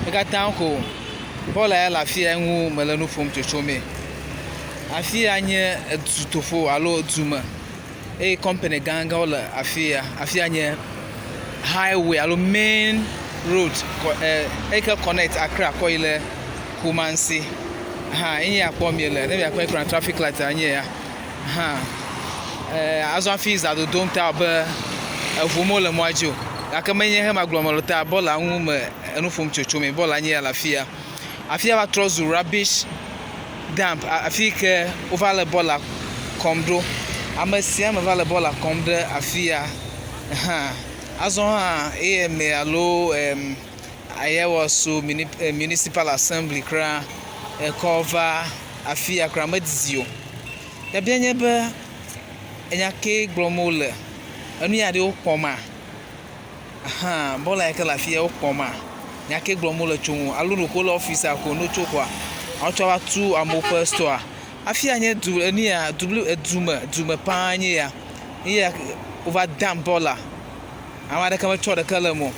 Ekatan ko bola ya lafia nwu melanu fom chochome. Afia nye edutofo alo duma. Company ganga ola afia nye highway alo main road eke connect Accra ko ile Kumasi. Inye akpo miele ne yakwa ekran traffic light anye ya. Azon fees ado don ta ba avumo le moajo. Akamenye he maglomolota bola nwu me enu fom chochome bola nye lafia. Afia ba trozu rubbish damp afike over le bola komdo amasia me vale bola komdo afia azon me alo ayewo so municipal assembly kra cover afia kra madzio ya bianye be enyake glomole anu ya de okoma bola ya lafia okoma nyake glomole chungu aluru ko officer ko no chokwa Achowa tu amope store. Afia nye du eni ya dume pa nye ya. Iya over dam bola. Amade kama chode kala mo.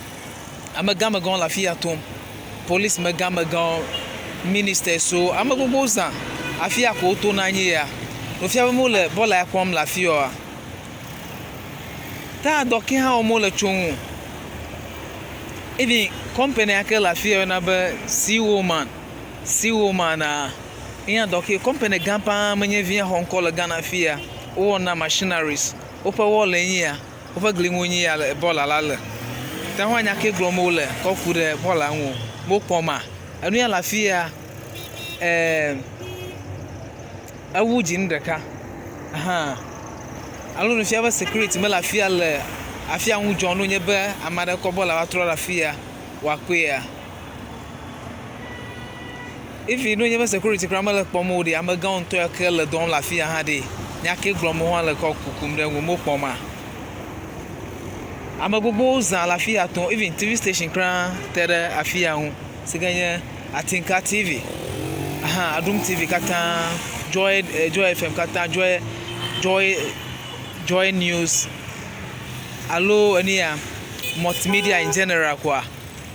Amagama gon la fia tom. Police magama gon minister so amagogo zan. Afia ko to na nye ya. No fia mo le bola ya kwam la fia. Ta doki ha o mo le chongu. Even company akela fia na be si woman iya doki company gampa manye via Hong Kong Ghana fia o na machineries o pa wole nya o pa glingonyi ya bola lale ta hwanya ke glomole ko kure bola nwo mo poma anu ya la fia awuji ndeka alo no fia ba security me la fia le afia nwu jono nye be amade ko bola wa tro la fia wa kwea. If you know you have security, grammar pomodi, I'm a gun to a killer, don't la fia hadi. Nyaki glomo la cocucum, then we move poma. I'm a boboza la fia to even TV station cran, terra a fia, Siganya, Atinka TV. Adum TV kata, Joy FM kata, Joy News. Allo, ania, multimedia in general, qua.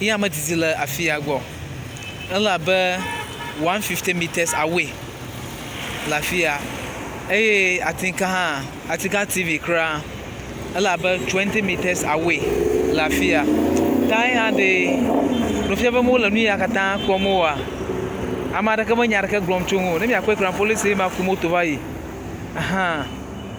Here, I'm a dizilla a fia go. Ella bear 150 meters away. Lafia. Atinka TV kra. Ella bear 20 meters away. Lafia. Tai hade. No fia be mo la nu yakata komoa. Amada kama nyaraka glom chungu. Ne mi akwe kra police ma kumoto vai.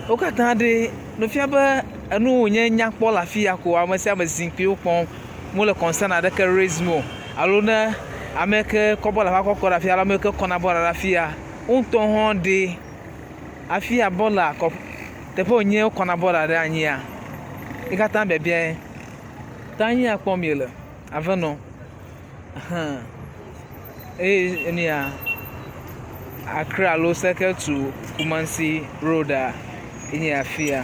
O kata de no fia be anu nya kpo lafia ko amasi amazinpi opon mo le concern adaka raise mo. Alona ameke kobola fa kokora fia la meke kona bola la fia unto honde afia bola ko tepo nye kona bola de anya ikata bebie tanya kpomiele aveno enia Accra lo circle to Kumasi road in afia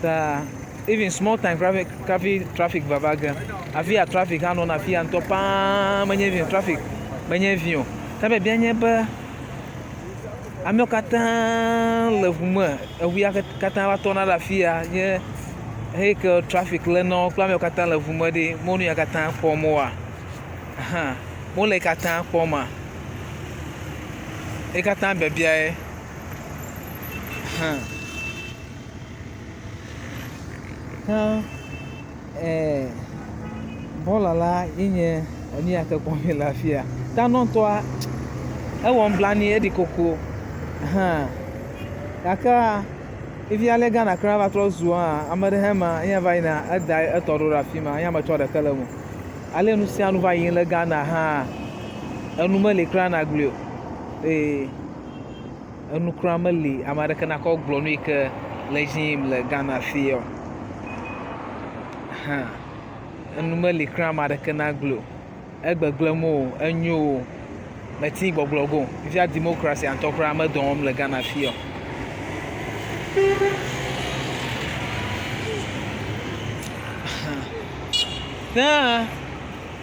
ta even small time traffic babaga avia traffic hano na fia ntopa manye traffic manye vion tabe bianye ba amokata levuma awia kata watona la fia nye heke traffic le no kla amokata levuma de monu yakata pomoa mole kata poma ekata bebia bola la inye ani akekwa lafia ta no to e won blani e di koko aka ifi alega na krava trozu amade hema nya vai na ada etoro rafima nya ma choda kalamu ale nu si anu vai le Ghana anu mele krana glio anu kramali amade kana ko glonu ke legim le Ghana fio enumeli krama de kana glo egbeglemo enyo meti gboglogo via democracy and tokra ma dom le Ghana fio na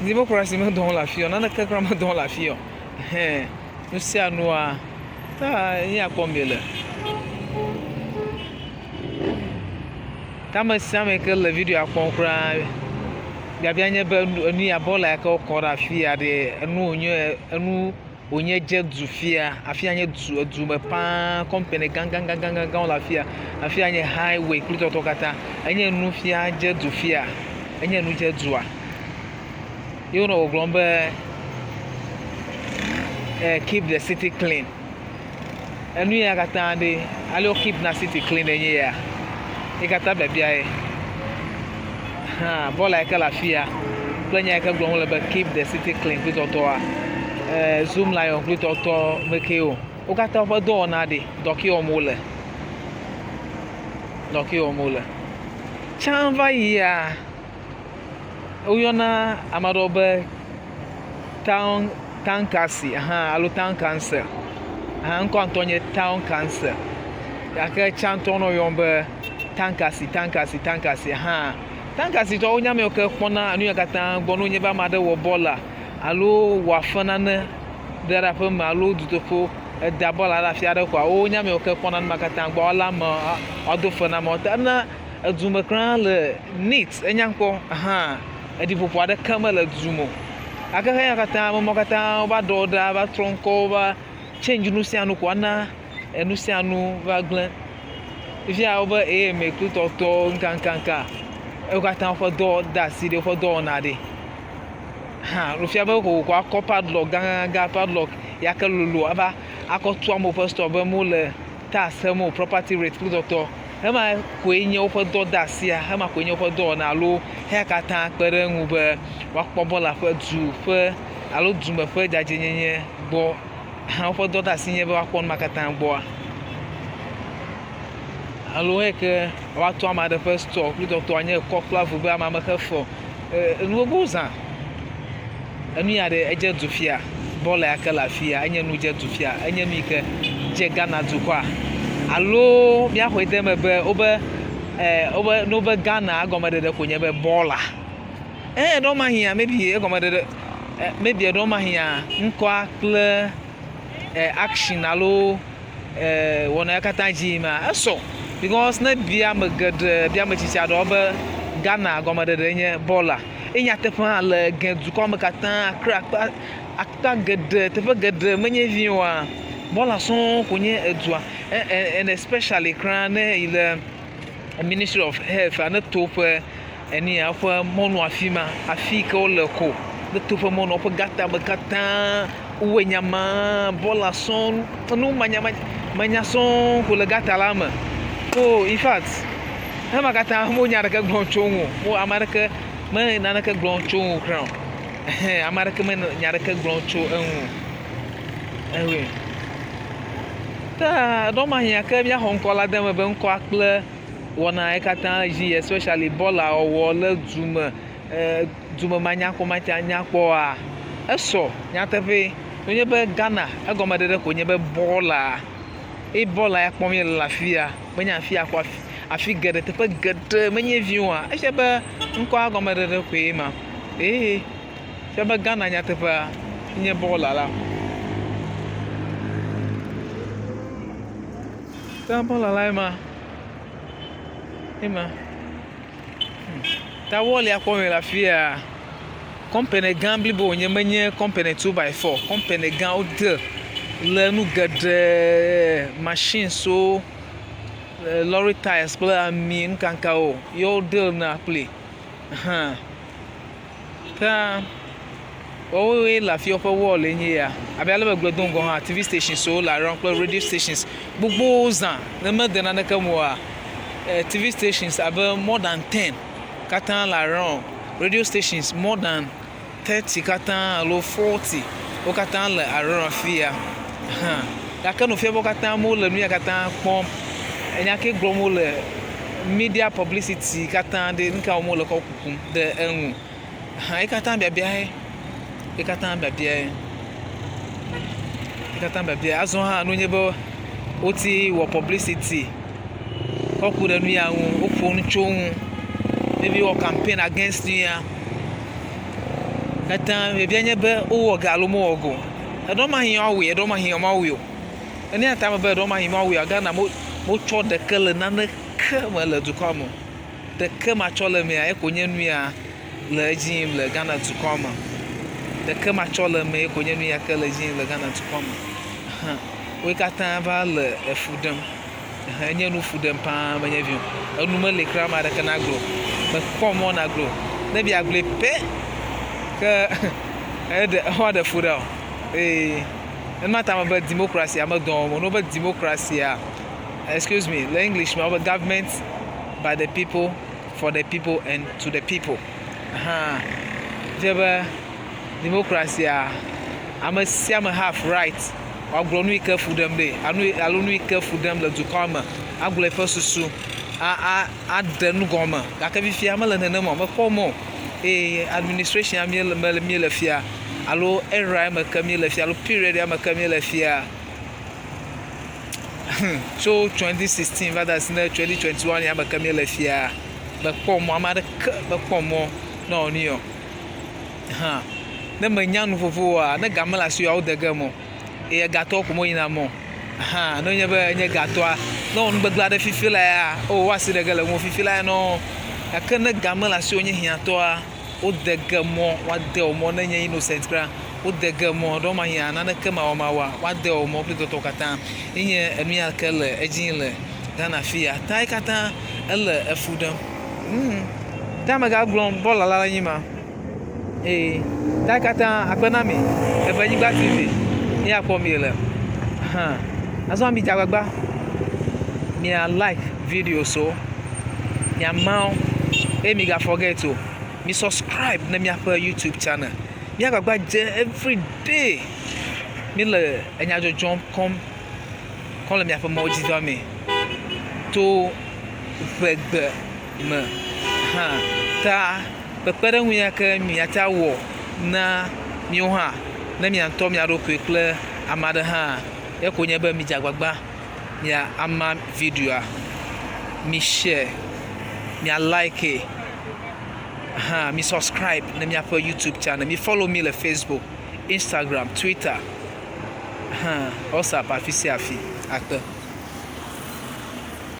democracy ma dom la fio na ka krama dom la fio no se anua ta ya kombele Tama same ke le video akon kra bia nye be nu ya bola ka ko ra fia de enu onye je du fia afia nye du me pa company gang la fia afia nye highway kluto to kata enye nu fia je du fia enye nu je dua you know glombe keep the city clean enu ya kata de alo keep na city clean enye ya ikata bebia bola ka la fia planya ka glombe be keep the city clean kluto to zoom lion kluto to mekeo o kata obo do na de doki omole chanva ya uyona amadobe town kasi alo town council nko antonye town council aka chantono yombe tankasi tankasi to onya me ka kpona anu yakata gbonu nye ba made wo bola alo wa fanane dera pe malo dutofo da bola la fiade kwa onya me ka kpona makata gbo la ma odo fana mo ta na azume kran le neat enyanko edi popo ada kamala zumo aka ya kata mo kata ba doda ba tronko ba change nu sianu kwa na enu sianu va glen via oba me kutoto nkankanka e kata fo do da si de fo do na de rufia ba ko kwa ko padlock ganga padlock ya ka lulu aba akotu amo pastor ba mo le ta samo property rate kutoto ema kwenye ofo do da si a ema kwenye ofo do na lo he kata pere nwu be wa kpobo la fa du fe alo du me fe jaje nyenye bo ofo do da si nye be wa kon makata bo alo eke wa to ama de first talk lu to anye ko plavu be ama ka fo nu boza anu ya de eje du fia bola ya kala fia anye nu je du fia anye nu ike je Ghana du kwa alo bia ho dem be obe no be Ghana agomede de konye be bola do ma hia maybe agomede de maybe do ma hia nko akle action alo wona kata jima so because na bia magade bia machicha do be Ghana agomede de nye bola enya tefa le gendu ko makata akra akta gede tefa gede menye viwa bola son konye edua and especially crane il Ministry of Health and top any afa mono afima afika oleko the top mono op gata bakata uwenyama bola son no manya son ko le gata lama oh in fact ha gata mo nyara ka glonchongo mo amaraka me nana ka glonchongo crown amaraka me nyara ka gloncho ewe ta do ma hia ka bia honkola dem be nko akle wona ekata ji especially bola owo le duma manya ko mata nya ko a eso nya tefe onye be Ghana agomade de ko nye be bola bola ya kpom ye la fia menya fia ko afi gede tefe gede menye viwa e se be nko agomade de ko e ma se be Ghana nya tefe nye bola la bola la ema ta wole akome la fia company gambli bo nye menye company 2x4 company gan ode le nu gade machine so lorry tires pla mi nkanka o yo deal na play ta we la fia for wall enye ya abi ala gbedon go ha TV station so la ran radio stations gbogbo zan na medena na kamwa TV stations about more than 10 katan la ran radio stations more than 30 katan lo 40 o katan la aran fia ya kanu fia bo katan mo le nu ya katan pom enya ke glomo le media publicity katan de nka mo le ko kukum de enwu e katan bia azon ha no nyebo oti wo publicity okure nu ya wu ofonu chonwu maybe your campaign against you ya kata maybe anya be owo galo mo ogo edo ma hin awe edo ma hin ma we o eni ata be edo ma hin ma we aga na mo cho de kele na ne kama le du kwamo de kama chole me ya ekonye nu ya le edzi le Ghana dukɔ me ɖeke matsɔ le me konye nu ya ke le edzi le Ghana dukɔ me wo katã va le efu ɖem enye nu fu ɖem paa menye vi enu mele kra ma ɖeke na glo mekpɔ mɔ na glo ne bi agble pe ke eɖe fu ɖe o enuma ta me be democracy ame dɔn mo no be democracy excuse me le English me be government by the people for the people and to the people je be democracy ame sia me have right agblɔ nu yi ke fu ɖem ɖe alo nu yi ke fu ɖem le dukɔ me agblɔ eƒe susu aɖe nu gɔme gake fifia mele nenem o mekpɔ mɔ administration mi le fia alo era me ke mi le fia alo period me ke mi le fia so 2016 va da sine 2021 ya me ke mi le fia mekpɔ mɔ ame aɖeke mekpɔ mɔ na ɔni o ne menya nu vovoa ne game le asi yawo de ge mɔ gatɔ ko mo yina mɔ ne nye be nye gatɔa ne wɔnu gbegblẽ aɖe fifi la ya woasi de ge le mo fifi la ya nɔ gake ne game le asi wo nye hiãtɔa wode ge mɔ woade wo mɔ ne nye innocent kra wode ge mɔ ɖɔ ma hiã naneke mawa woade wo mɔ kple tɔtɔ katã yenye enu ya ke le edzi le Ghana fia ta katã ele efu ɖem ta me gagblɔm bɔla la nyi ma ta katã akpe na mi eve nyigba TV ya kpɔ mi le azɔ mi dzagbagba mia like video so mia ma mi ga forget o mi subscribe na miaƒe YouTube channel mia gbagba dze every day mi le enyadzɔdzɔm kɔm le miaƒe mɔwo dzi dɔ mi to ʋegbe me ta kpekpeɖeŋu ya ke miata wɔ na miwo hã ne miantɔ mia ɖokui kple ame aɖe hã ye ko nye be mi dzagbagba mia ama videoa mi share mia like mi subscribe na miaƒe YouTube channel mi follow mi le Facebook Instagram Twitter WhatsApp afi sia afi akpe